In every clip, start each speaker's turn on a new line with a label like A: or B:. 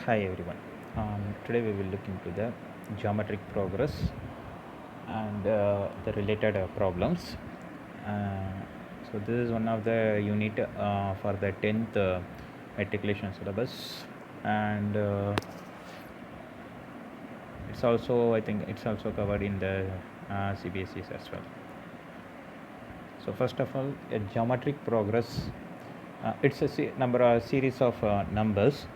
A: Hi everyone. Today we will look into the geometric progress and the related problems. Uh, this is one of the unit for the 10th matriculation syllabus, and it's also I think it's also covered in the CBSEs as well. So first of all, a geometric progress. It's a series of numbers,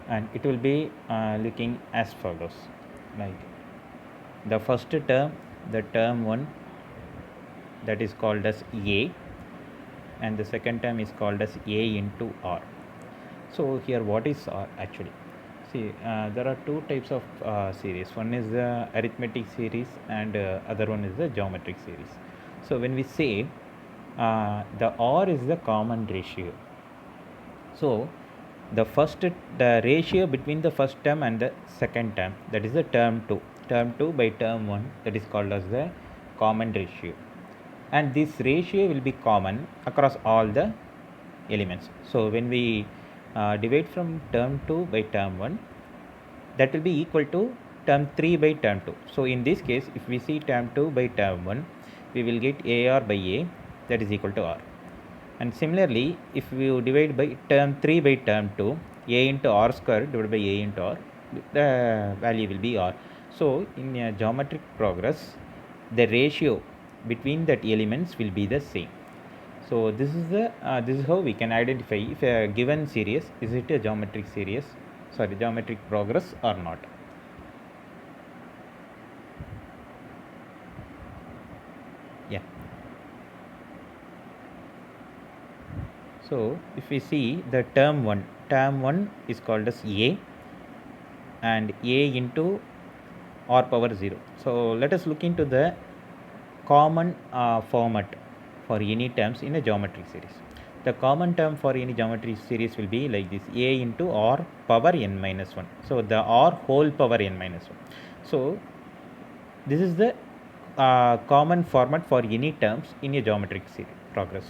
A: and it will be looking as follows. Like the first term, the term 1, that is called as A, and the second term is called as A into R. So here, what is R actually? See, there are two types of series. One is the arithmetic series, and other one is the geometric series. So when we say the R is the common ratio, so the ratio between the first term and the second term, that is the term 2, term 2 by term 1, that is called as the common ratio, and this ratio will be common across all the elements. So when we divide from term 2 by term 1, that will be equal to term 3 by term 2. So in this case, if we see term 2 by term 1, we will get AR by A, that is equal to R. And similarly, if we divide by term 3 by term 2, A into R square divided by A into R, the value will be R. So in a geometric progress, the ratio between that elements will be the same. So this is how we can identify if a given series is it a geometric progress or not. Yeah. So if we see the term 1 is called as A, and A into R power 0. So let us look into the common format for any terms in a geometric series. The common term for any geometric series will be like this: A into R power n minus 1. So the R whole power n minus 1. So this is the common format for any terms in a geometric series progress.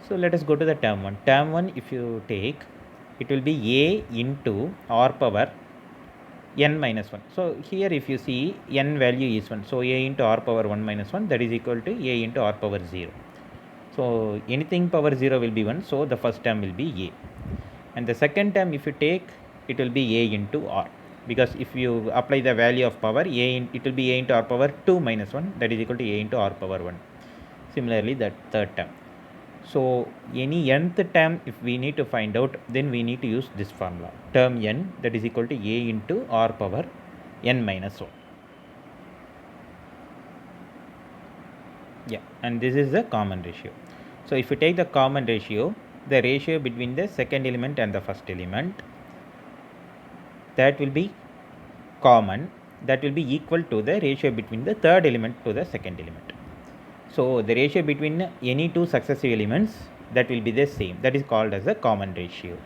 A: So let us go to the term 1. Term 1, if you take, it will be A into R power n minus 1. So here if you see, n value is 1. So A into R power 1 minus 1, that is equal to A into R power 0. So anything power 0 will be 1. So the first term will be A. And the second term, if you take, it will be A into R. Because if you apply the value of power, it will be A into R power 2 minus 1, that is equal to A into R power 1. Similarly, that third term. So any nth term, if we need to find out, then we need to use this formula. Term n, that is equal to A into R power n minus 1. Yeah, and this is the common ratio. So if you take the common ratio, the ratio between the second element and the first element, that will be common, that will be equal to the ratio between the third element to the second element. So the ratio between any two successive elements, that will be the same, that is called as a common ratio.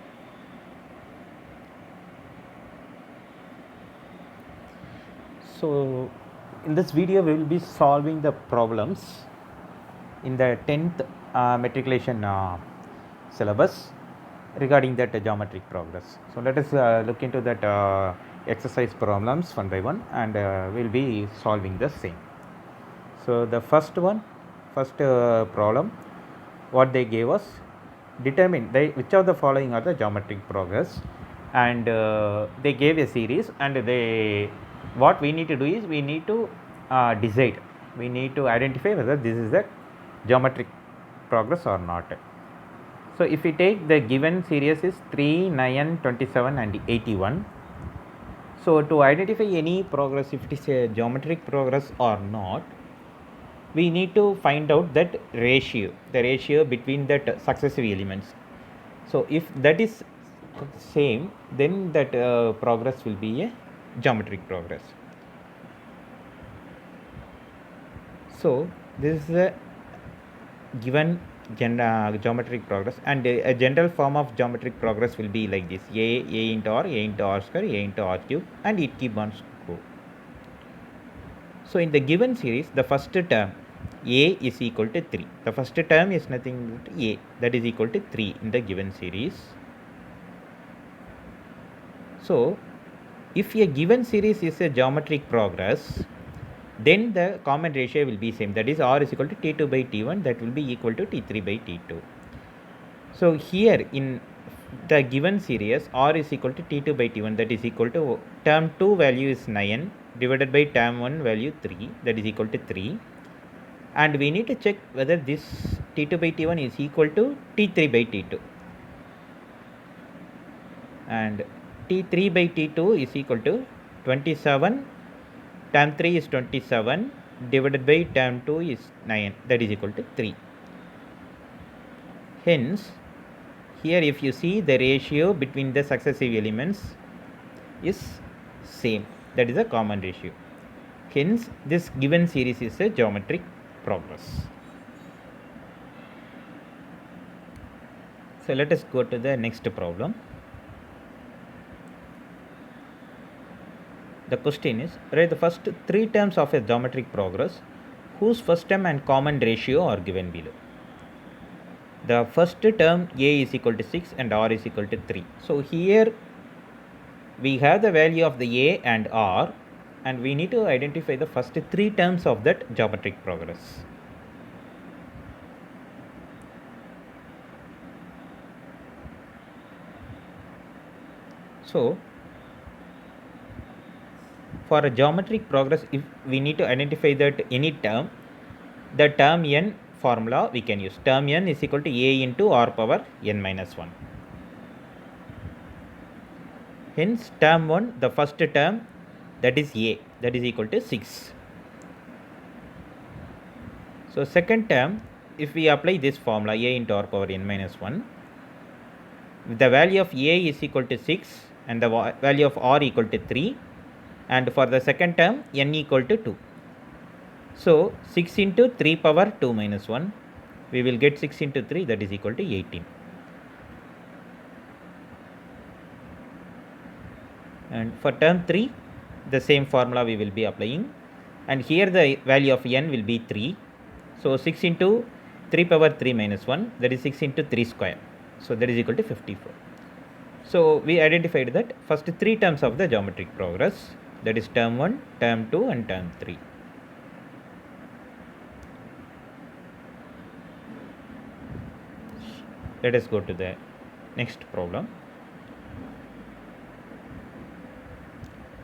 A: So in this video we will be solving the problems in the 10th matriculation syllabus regarding that geometric progress. So let us look into that exercise problems one by one, and we'll be solving the same. So the first problem, what they gave us: determine which of the following are the geometric progress, and they gave a series, and what we need to do is we need to decide, we need to identify whether this is the geometric progress or not. So if we take the given series is 3, 9, 27 and 81. So to identify any progress, if it is a geometric progress or not, we need to find out that ratio, the ratio between that successive elements. So if that is same, then that progress will be a geometric progress. So this is a given geometric progress, and a general form of geometric progress will be like this: A into R, A into R square, A into R cube, and it keep on go. So in the given series, the first term A is equal to 3. The first term is nothing but A, that is equal to 3 in the given series. So if a given series is a geometric progress, then the common ratio will be same, that is r is equal to t2 by t1, that will be equal to t3 by t2. So here in the given series r is equal to t2 by t1, that is equal to term 2 value is 9 divided by term 1 value 3, that is equal to 3, and we need to check whether this t2 by t1 is equal to t3 by t2, and t3 by t2 is equal to 27, term 3 is 27 divided by term 2 is 9, that is equal to 3. Hence here if you see, the ratio between the successive elements is same, that is a common ratio. Hence this given series is a geometric progress. So let us go to the next problem. The question is, write the first three terms of a geometric progress whose first term and common ratio are given below. The first term a is equal to 6 and r is equal to 3. So here we have the value of the a and r, and we need to identify the first three terms of that geometric progress. So for a geometric progress, if we need to identify that any term, the term n formula we can use. Term n is equal to a into r power n minus 1. Hence term 1, the first term, that is a, that is equal to 6. So second term, if we apply this formula a into r power n minus 1, the value of a is equal to 6 and the value of r equal to 3, and for the second term n equal to 2. So 6 into 3 power 2 minus 1, we will get 6 into 3, that is equal to 18. And for term 3, the same formula we will be applying, and here the value of n will be 3. So 6 into 3 power 3 minus 1, that is 6 into 3 square, so that is equal to 54. So we identified that first three terms of the geometric progress, that is term 1, term 2 and term 3. Let us go to the next problem.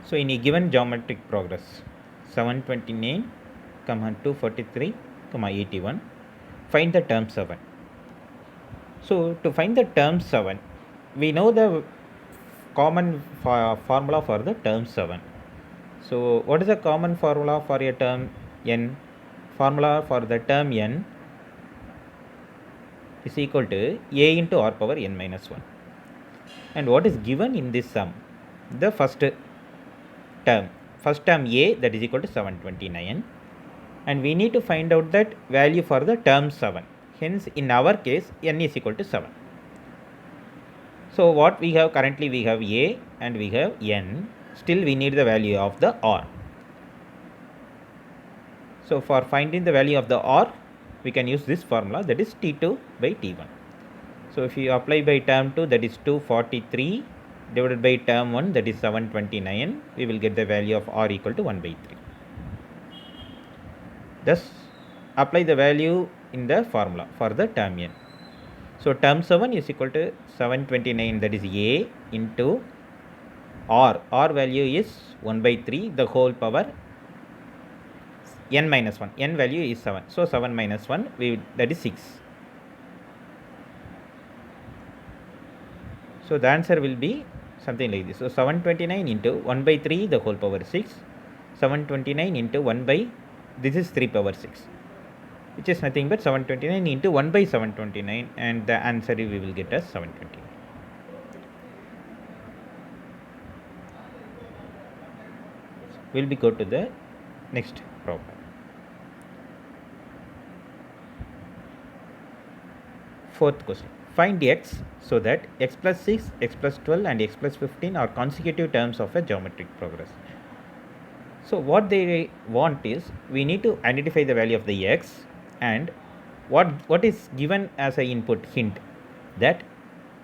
A: So in a given geometric progress 729, 243, 81, find the term 7. So to find the term 7, we know the common formula for the term 7. So what is the common formula for a term n? Formula for the term n is equal to a into r power n minus 1. And what is given in this sum? The first term a, that is equal to 729, and we need to find out that value for the term 7. Hence in our case n is equal to 7. So what we have currently, we have a and we have n, still we need the value of the r. So for finding the value of the r, we can use this formula, that is t2 by t1. So if you apply by term 2, that is 243 divided by term 1, that is 729, we will get the value of r equal to 1 by 3. Thus apply the value in the formula for the term n. So term 7 is equal to 729, that is a, into r value is 1 by 3, the whole power n minus 1, n value is 7, so 7 minus 1, that is 6. So the answer will be something like this. So 729 into 1 by 3, the whole power 6, 729 into 1 by, this is 3 power 6, which is nothing but 729 into 1 by 729, and the answer we will get as 729. We will be go to the next problem. Fourth question. Find x so that x plus 6, x plus 12 and x plus 15 are consecutive terms of a geometric progress. So what they want is, we need to identify the value of the x, and what is given as an input hint, that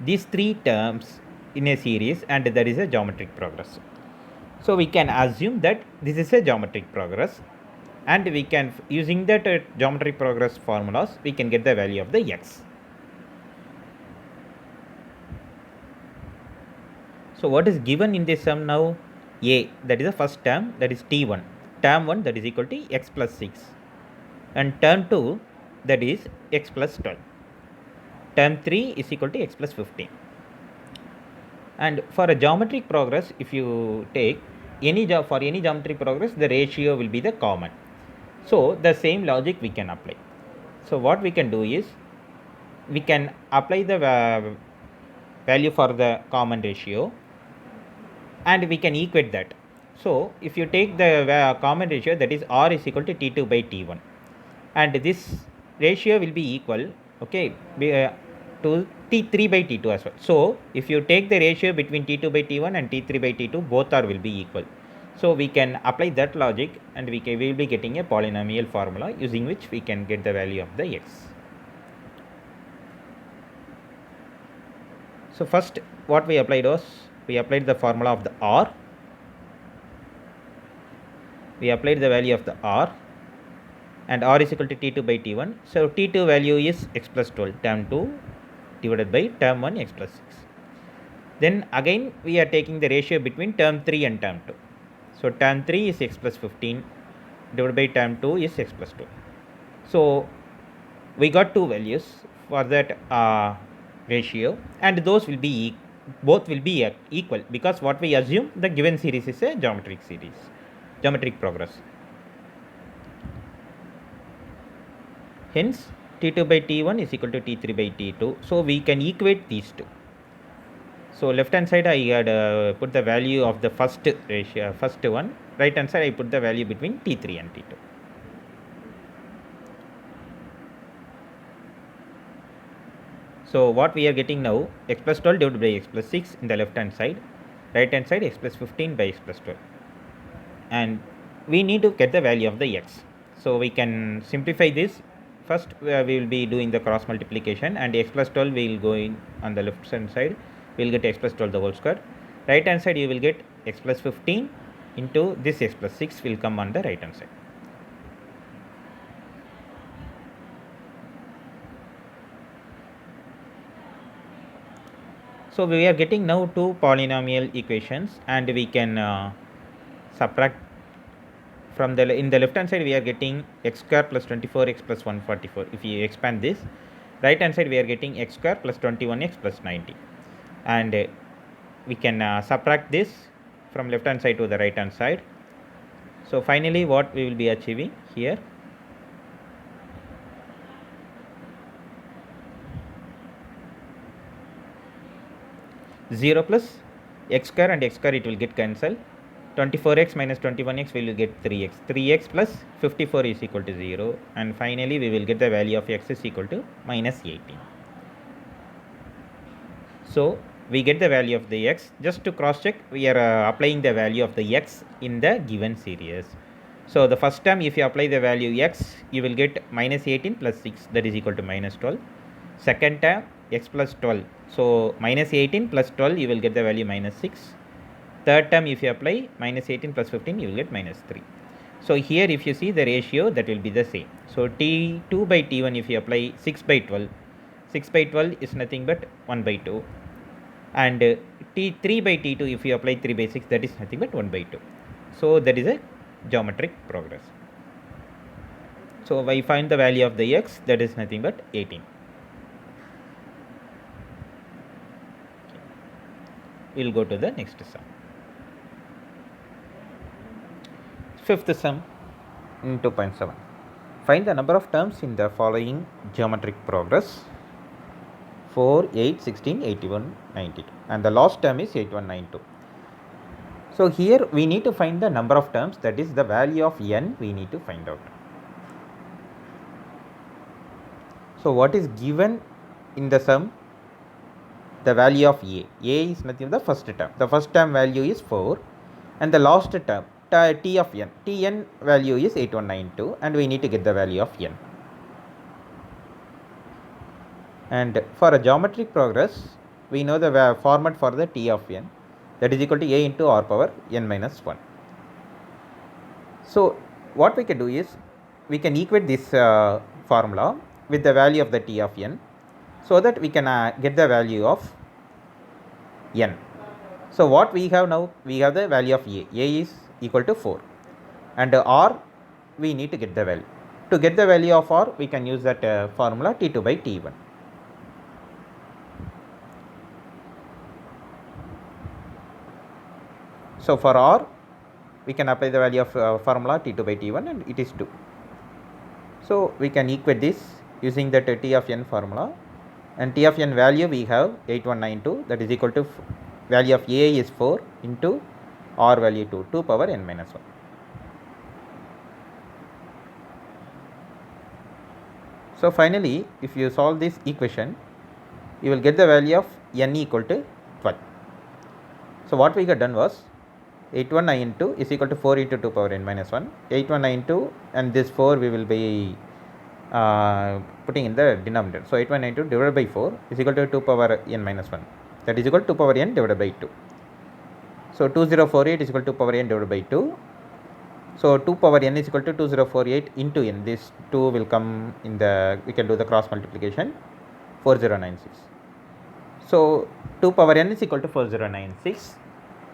A: these three terms in a series and there is a geometric progress. So we can assume that this is a geometric progress, and we can, using that geometric progress formulas, we can get the value of the x. So what is given in this sum now? A, that is the first term, that is t1. Term 1, that is equal to x plus 6. And term 2, that is x plus 12. Term 3 is equal to x plus 15. And for a geometric progress, if you take for any geometric progress, the ratio will be the common. So the same logic we can apply. So what we can do is, we can apply the value for the common ratio, and we can equate that. So if you take the common ratio, that is r is equal to t2 by t1, and this ratio will be equal, okay, to t3 by t2 as well. So if you take the ratio between t2 by t1 and t3 by t2, both are will be equal. So we can apply that logic, and we will be getting a polynomial formula using which we can get the value of the x. So first what we applied was, we applied the formula of the r. We applied the value of the r, and r is equal to t2 by t1. So t2 value is x plus 12, term 2 divided by term 1 x plus 6. Then again we are taking the ratio between term 3 and term 2. So term 3 is x plus 15 divided by term 2 is x plus 2. So we got two values for that ratio, and those will be both will be equal, because what we assume, the given series is a geometric progress. Hence t2 by t1 is equal to t3 by t2. So we can equate these two. So left hand side I had put the value of the first one. Right hand side I put the value between t3 and t2. So what we are getting now, x plus 12 divided by x plus 6 in the left hand side, right hand side x plus 15 by x plus 12. And we need to get the value of the x. So we can simplify this. First we will be doing the cross multiplication, and x plus 12 we will go in on the left hand side, we will get x plus 12 the whole square. Right hand side you will get x plus 15 into this x plus 6 will come on the right hand side. So we are getting now two polynomial equations, and we can subtract from in the left hand side we are getting x square plus 24x plus 144. If you expand this, right hand side we are getting x square plus 21x plus 90, and we can subtract this from left hand side to the right hand side. So finally what we will be achieving here, zero plus x square and x square, it will get cancelled. 24x minus 21x we will get 3x. 3x plus 54 is equal to 0, and finally we will get the value of x is equal to minus 18. So we get the value of the x. Just to cross check, we are applying the value of the x in the given series. So the first term, if you apply the value x, you will get minus 18 plus 6, that is equal to minus 12. Second term, x plus 12. So minus 18 plus 12, you will get the value minus 6. Third term, if you apply minus 18 plus 15, you will get minus 3. So here if you see the ratio, that will be the same. So t2 by t1, if you apply 6 by 12, 6 by 12 is nothing but 1 by 2. And t3 by t2, if you apply 3 by 6, that is nothing but 1 by 2. So that is a geometric progress. So I find the value of the x, that is nothing but 18. We will go to the next sum. Fifth sum in 2.7. Find the number of terms in the following geometric progress: 4, 8, 16, 81, 92, and the last term is 8192. So here we need to find the number of terms, that is the value of n we need to find out. So what is given in the sum? The value of a. A is nothing but the first term. The first term value is 4, and the last term t of n. Tn value is 8192, and we need to get the value of n. And for a geometric progress, we know the format for the T of n, that is equal to a into r power n minus 1. So what we can do is we can equate this formula with the value of the T of n, so that we can get the value of n. So what we have now, we have the value of a is equal to 4, and r we need to get the value. To get the value of r, we can use that formula T2 by T1. So for r, we can apply the value of formula T2 by T1, and it is 2. So we can equate this using that T of n formula, and T of n value we have 8192, that is equal to value of a is 4 into r value 2 power n minus 1. So finally, if you solve this equation, you will get the value of n equal to 12. So what we had done was 8192 is equal to 4 into 2 power n minus 1. 8192 and this 4 we will be putting in the denominator. So 8192 divided by 4 is equal to 2 power n minus 1. That is equal to 2 power n divided by 2. So 2048 is equal to 2 power n divided by 2. So 2 power n is equal to 2048 into n. This 2 will come in the, we can do the cross multiplication, 4096. So 2 power n is equal to 4096,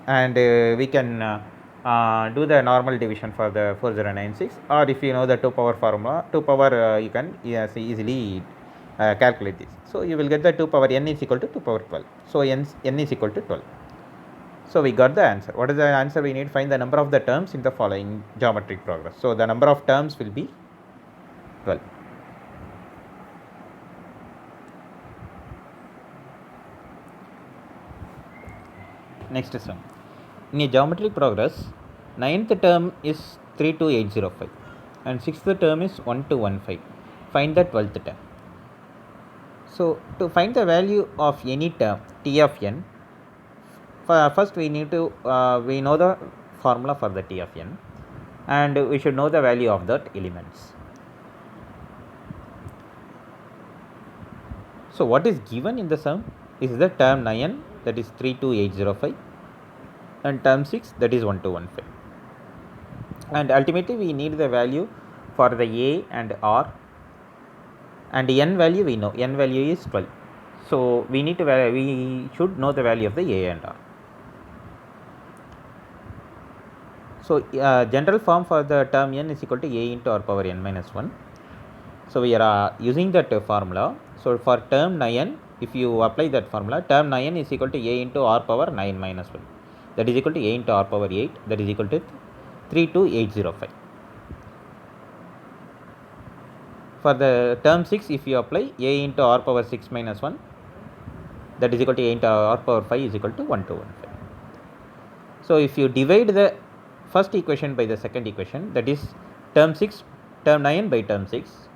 A: and we can do the normal division for the 4096, or if you know the 2 power formula, 2 power you can easily calculate this. So you will get the 2 power n is equal to 2 power 12. So n is equal to 12. So we got the answer. What is the answer? We need to find the number of the terms in the following geometric progress. So the number of terms will be 12. Next sum. In a geometric progress, 9th term is 32805 and 6th term is 1215. Find the 12th term. So to find the value of any term T of n, first we need to we know the formula for the T of n, and we should know the value of that elements. So what is given in the sum is the term 9, that is 32805, and term 6, that is 1215, and ultimately we need the value for the a and r, and n value we know, n value is 12. So we need to we should know the value of the a and r. So general form for the term n is equal to a into r power n minus 1. So we are using that formula. So for term 9, if you apply that formula, term 9 is equal to a into r power 9 minus 1, that is equal to a into r power 8, that is equal to 32805. For the term 6, if you apply a into r power 6 minus 1, that is equal to a into r power 5 is equal to 1215. So if you divide the first equation by the second equation, that is term 9 by term 6,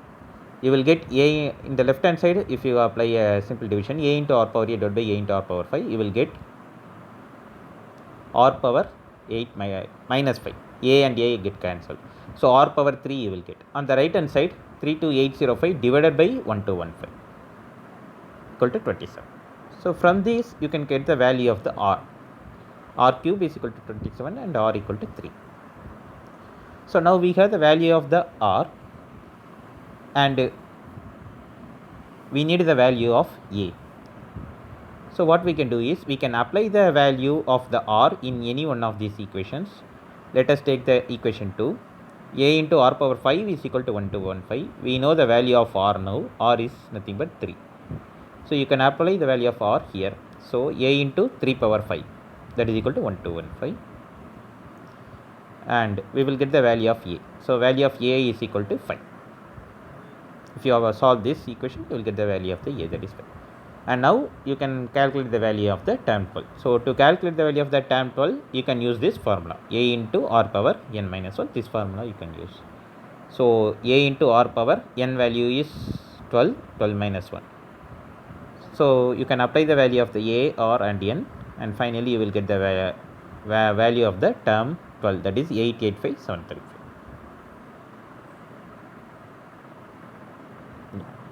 A: you will get a in the left hand side. If you apply a simple division, a into r power 8 divided by a into r power 5, you will get r power 8 minus 5. A and a get cancelled. So r power 3 you will get. On the right hand side, 32805 divided by 1215 equal to 27. So from this you can get the value of the r. R cube is equal to 27 and r equal to 3. So now we have the value of the r, and we need the value of a. So what we can do is we can apply the value of the r in any one of these equations. Let us take the equation 2. A into r power 5 is equal to 1215. We know the value of r now. R is nothing but 3. So you can apply the value of r here. So a into 3 power 5, that is equal to 1215, and we will get the value of a. So value of a is equal to 5. If you have solved this equation, you will get the value of the a, that is 5. And now you can calculate the value of the term 12. So to calculate the value of the term 12, you can use this formula, a into r power n minus 1. This formula you can use. So a into r power n value is 12 minus 1. So you can apply the value of the a, r and n, and finally you will get the value of the term 12, that is 885735.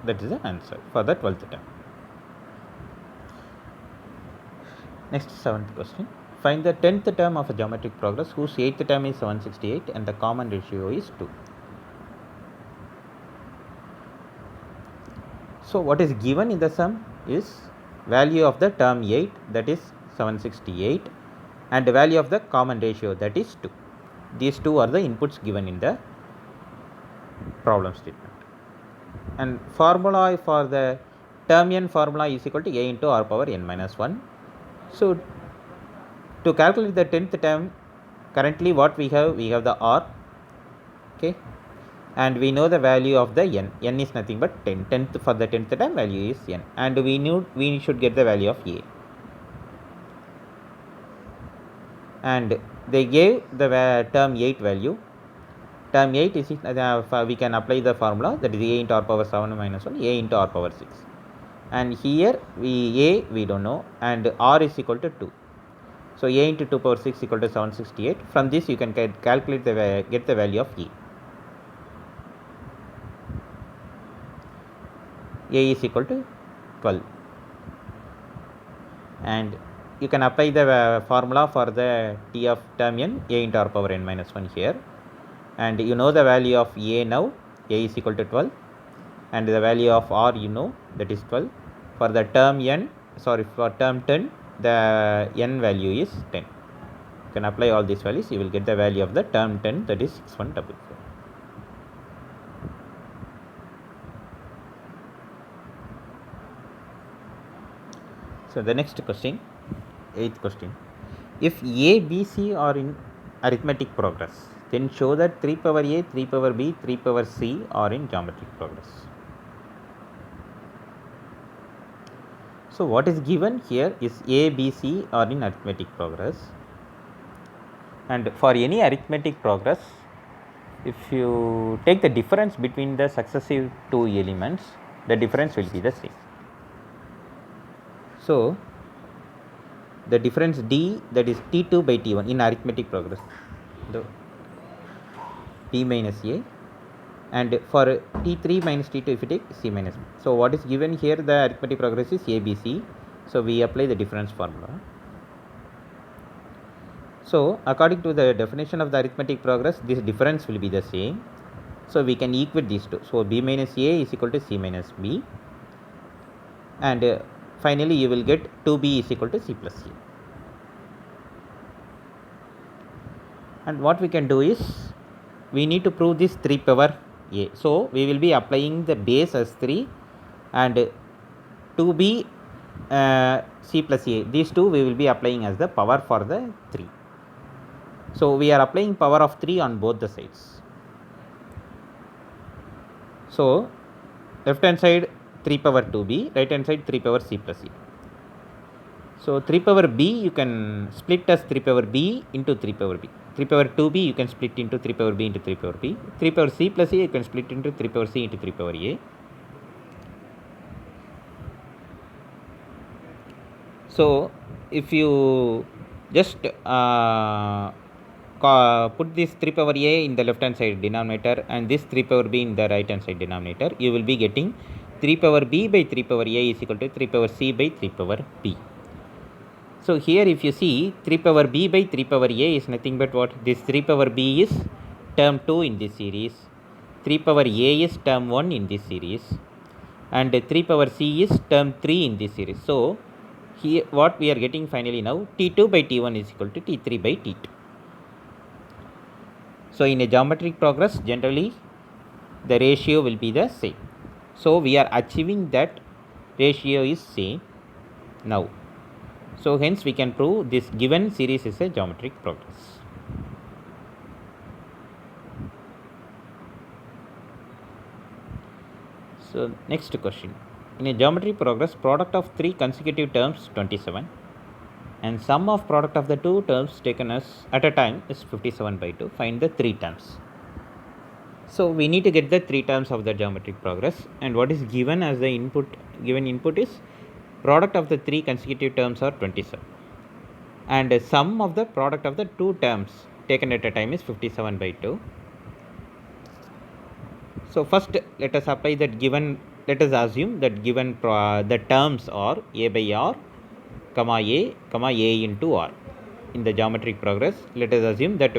A: That is the answer for the 12th term. Next, seventh question. Find the 10th term of a geometric progress whose 8th term is 768 and the common ratio is 2. So what is given in the sum is value of the term 8, that is 768, and the value of the common ratio, that is 2. These two are the inputs given in the problem statement. And formula for the term n formula is equal to a into r power n minus 1. So to calculate the 10th term, currently what we have the r, okay, and we know the value of the n is nothing but 10. 10th for the 10th term value is n, and we should get the value of a, and they gave the term 8 value. Term 8 is we can apply the formula, that is a into r power 7 minus 1, a into r power 6, and here we don't know, and r is equal to 2. So a into 2 power 6 equal to 768. From this you can calculate get the value of a. A is equal to 12, and you can apply the formula for the t of term n, a into r power n minus 1 here, and you know the value of a now, a is equal to 12, and the value of r you know, that is 12. For the term n, for term 10, the n value is 10. You can apply all these values, you will get the value of the term 10, that is 6144. So the next question, 8th question. If a, b, c are in arithmetic progress, then show that 3 power a, 3 power b, 3 power c are in geometric progress. So what is given here is a, b, c are in arithmetic progress, and for any arithmetic progress, if you take the difference between the successive two elements, the difference will be the same. So the difference d, that is t2 by t1 in arithmetic progress, the b minus a, and for t3 minus t2 if you take c minus b. So what is given here, the arithmetic progress is abc, so we apply the difference formula. So according to the definition of the arithmetic progress, this difference will be the same, so we can equate these two. So b minus a is equal to c minus b, and finally you will get 2b is equal to c plus a. And what we can do is, we need to prove this 3 power a. So we will be applying the base as 3 and 2b c plus a. These two we will be applying as the power for the 3. So we are applying power of 3 on both the sides. So left hand side 3 power 2b, right hand side 3 power c plus a. So 3 power b you can split as 3 power b into 3 power b. 3 power 2b you can split into 3 power b into 3 power b. 3 power c plus a you can split into 3 power c into 3 power a. So if you just put this 3 power a in the left hand side denominator and this 3 power b in the right hand side denominator, you will be getting 3 power b by 3 power a is equal to 3 power c by 3 power b. So here if you see 3 power b by 3 power a is nothing but what? This 3 power b is term 2 in this series, 3 power a is term 1 in this series, and 3 power c is term 3 in this series. So here what we are getting finally now, t2 by t1 is equal to t3 by t2. So in a geometric progress, generally the ratio will be the same. So we are achieving that ratio is same now. So hence we can prove this given series is a geometric progress. So next question. In a geometric progress, product of 3 consecutive terms 27, and sum of product of the 2 terms taken as at a time is 57 by 2. Find the 3 terms. So we need to get the 3 terms of the geometric progress, and what is given as the input, given input is product of the 3 consecutive terms are 27, and the sum of the product of the 2 terms taken at a time is 57 by 2. So first let us apply that given, let us assume that given the terms are a by r, comma A into R. In the geometric progress, let us assume that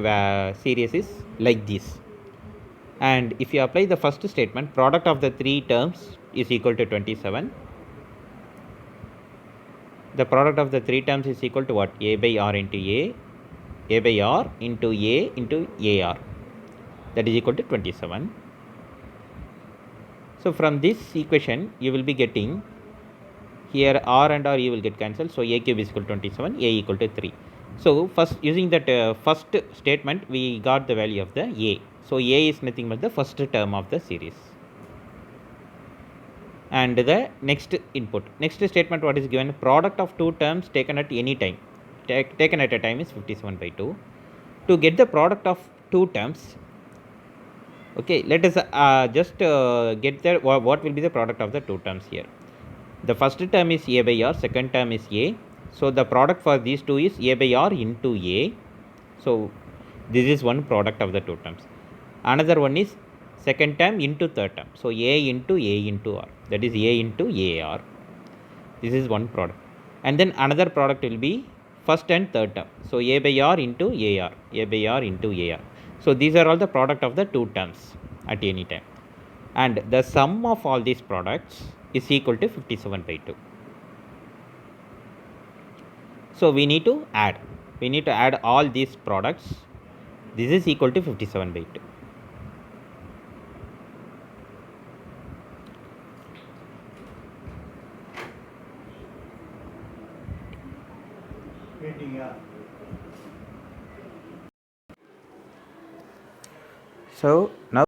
A: series is like this. And if you apply the first statement, product of the three terms is equal to 27. The product of the three terms is equal to what? A by R into A by R into A into AR. That is equal to 27. So from this equation, you will be getting here R and R you will get cancelled. So A cube is equal to 27, A equal to 3. So first using that first statement, we got the value of the A. So A is nothing but the first term of the series. And the next input. Next statement what is given? Product of two terms taken at any time. Taken at a time is 57 by 2. To get the product of two terms, okay, let us just get the what will be the product of the two terms here. The first term is A by R, second term is A. So the product for these two is A by R into A. So this is one product of the two terms. Another one is second term into third term. So A into R. That is A into AR. This is one product. And then another product will be first and third term. So A by R into AR. A by R into AR. So these are all the product of the two terms at any time. And the sum of all these products is equal to 57 by 2. So we need to add. We need to add all these products. This is equal to 57 by 2. So now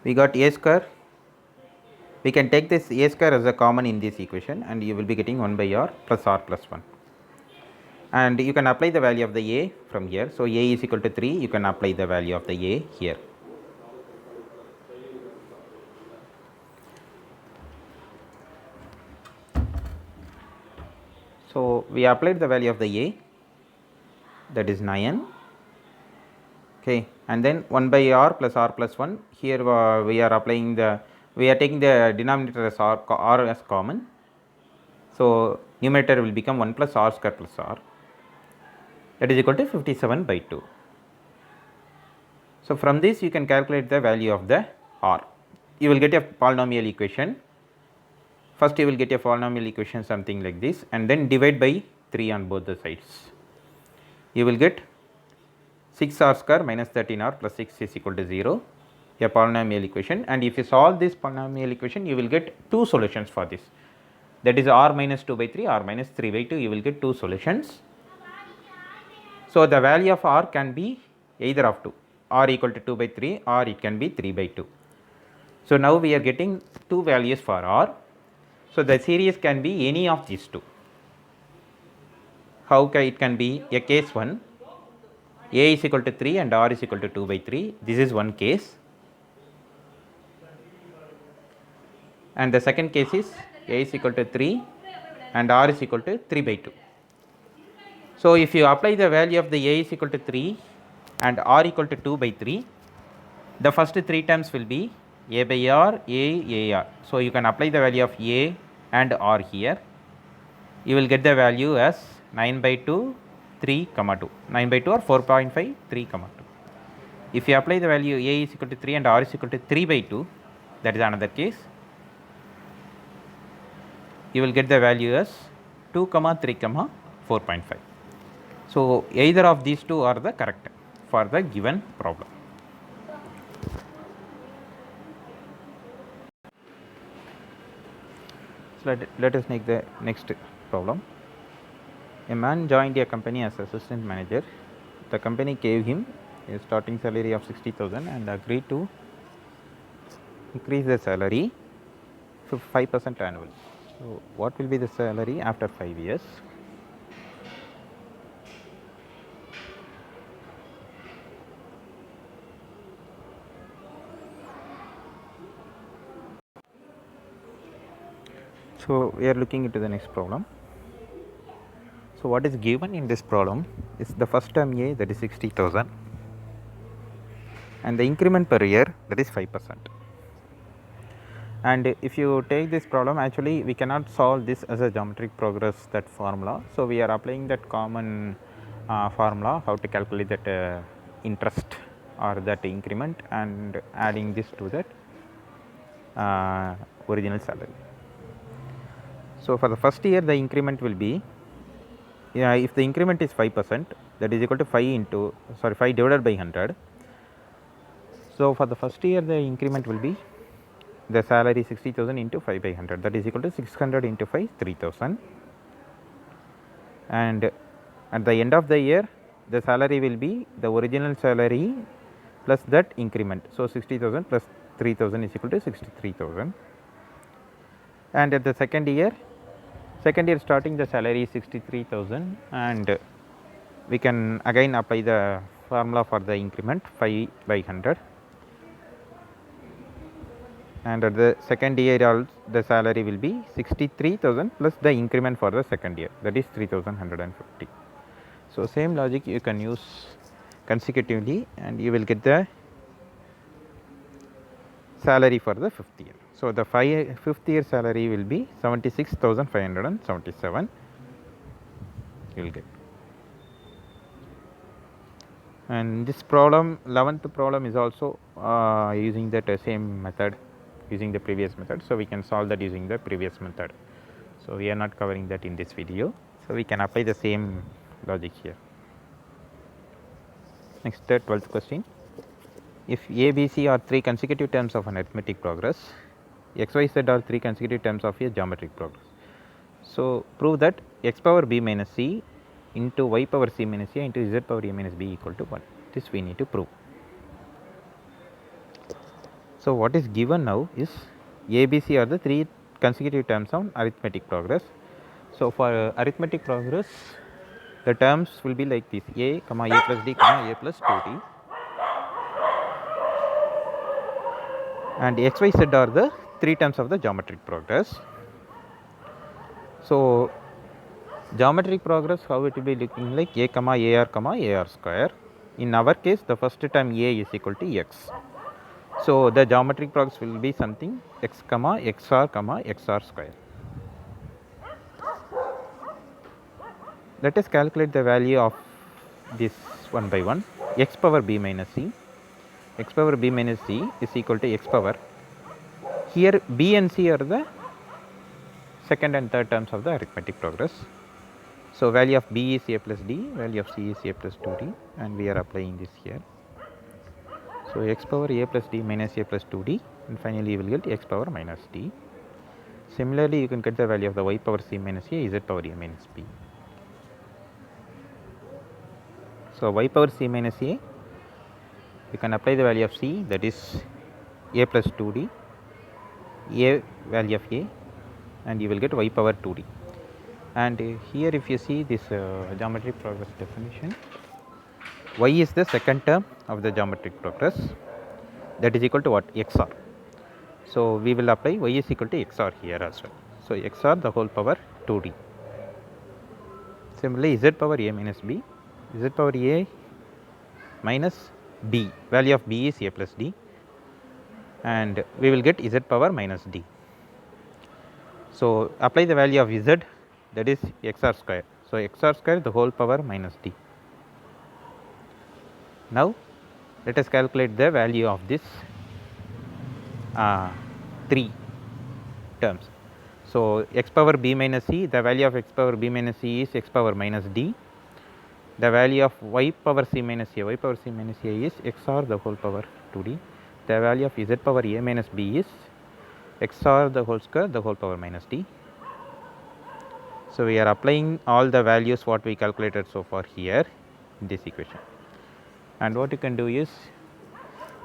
A: we got A square. We can take this A square as a common in this equation, and you will be getting 1 by R plus 1. And you can apply the value of the A from here. So A is equal to 3. You can apply the value of the A here. So we applied the value of the A, that is 9. Okay, and then 1 by R plus 1. Here we are applying we are taking the denominator as R as common. So numerator will become 1 plus R square plus R. That is equal to 57 by 2. So from this you can calculate the value of the R. You will get a polynomial equation. First you will get a polynomial equation something like this, and then divide by 3 on both the sides. You will get 6R square minus 13R plus 6 is equal to 0, a polynomial equation. And if you solve this polynomial equation, you will get two solutions for this. That is R minus 2 by 3, R minus 3 by 2, you will get two solutions. So the value of R can be either of two, R equal to 2 by 3 or it can be 3 by 2. So now we are getting two values for R. So the series can be any of these two. How can it can be? A case 1, A is equal to 3 and R is equal to 2 by 3. This is one case. And the second case is A is equal to 3 and R is equal to 3 by 2. So if you apply the value of the A is equal to 3 and R equal to 2 by 3, the first three terms will be A by R, AR. So you can apply the value of A and R here. You will get the value as 9 by 2, 3, 2. 9 by 2 or 4.5, 3, 2. If you apply the value A is equal to 3 and R is equal to 3 by 2, that is another case. You will get the value as 2, 3, 4.5. So either of these two are the correct for the given problem. So let us make the next problem. A man joined a company as assistant manager. The company gave him a starting salary of 60,000 and agreed to increase the salary to 5% annually. So what will be the salary after 5 years? So we are looking into the next problem. So what is given in this problem is the first term A, that is 60,000, and the increment per year, that is 5%. And if you take this problem, actually we cannot solve this as a geometric progress, that formula. So, we are applying that common formula how to calculate that interest or that increment and adding this to that original salary. So, for the first year the increment will be, if the increment is 5%, that is equal to 5 divided by 100. So, for the first year the increment will be the salary 60,000 into 5 by 100, that is equal to 600 into 5, 3,000. And at the end of the year the salary will be the original salary plus that increment. So, 60,000 plus 3,000 is equal to 63,000. And at the second year starting the salary is 63,000, and we can again apply the formula for the increment 5 by 100. And at the second year the salary will be 63,000 plus the increment for the second year, that is 3,150. So, same logic you can use consecutively and you will get the salary for the fifth year. So, the fifth year salary will be 76,577 you will get. And this problem, 11th problem, is also using that same method, using the previous method. So, we can solve that using the previous method. So, we are not covering that in this video. So, we can apply the same logic here. Next, 12th question. If A, B, C are 3 consecutive terms of an arithmetic progress, X, Y, Z are 3 consecutive terms of a geometric progress. So, prove that x power b minus c into y power c minus a into z power a minus b equal to 1. This we need to prove. So, what is given now is A, B, C are the 3 consecutive terms of arithmetic progress. So, for arithmetic progress, the terms will be like this: a comma a plus d comma a plus 2d, and x, y, z are the 3 terms of the geometric progress. So, geometric progress, how it will be looking like: a comma ar square. In our case, the first term a is equal to x. So, the geometric progress will be something x comma xr square. Let us calculate the value of this one by one. X power b minus c. X power b minus c is equal to x power. Here b and c are the second and third terms of the arithmetic progress. So, value of b is a plus d, value of c is a plus 2d, and we are applying this here. So, x power a plus d minus a plus 2d, and finally you will get x power minus d. Similarly, you can get the value of the y power c minus a, z power a minus b. So, y power c minus a, you can apply the value of c, that is a plus 2d, a value of a, and you will get y power 2d. And here if you see this geometric progress definition, y is the second term of the geometric progress, that is equal to what? xr. So, we will apply y is equal to xr here as well. So, xr the whole power 2d. Similarly, z power a minus b, z power a minus b, value of b is a plus d, and we will get z power minus d. So, apply the value of z, that is xr square. So, xr square the whole power minus d. Now, let us calculate the value of this 3 terms. So, x power b minus c, the value of x power b minus c is x power minus d. The value of y power c minus a, y power c minus a is xr the whole power 2d. The value of z power a minus b is xr the whole square the whole power minus d. So, we are applying all the values what we calculated so far here in this equation. And what you can do is,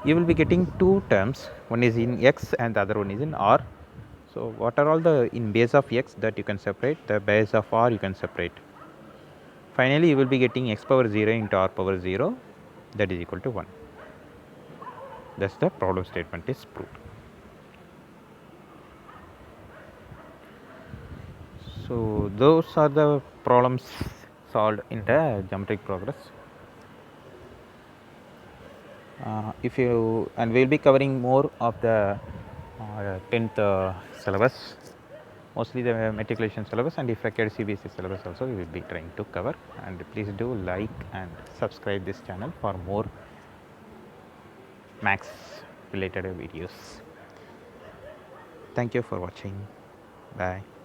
A: you will be getting 2 terms, one is in x and the other one is in r. So, what are all the in base of x that you can separate, the base of r you can separate. Finally, you will be getting x power 0 into r power 0, that is equal to 1. Thus, the problem statement is proved. So, those are the problems solved in the geometric progress. If you, and we will be covering more of the 10th syllabus, mostly the matriculation syllabus, and if required CBSE syllabus also we will be trying to cover. And please do like and subscribe this channel for more maths related videos. Thank you for watching. Bye.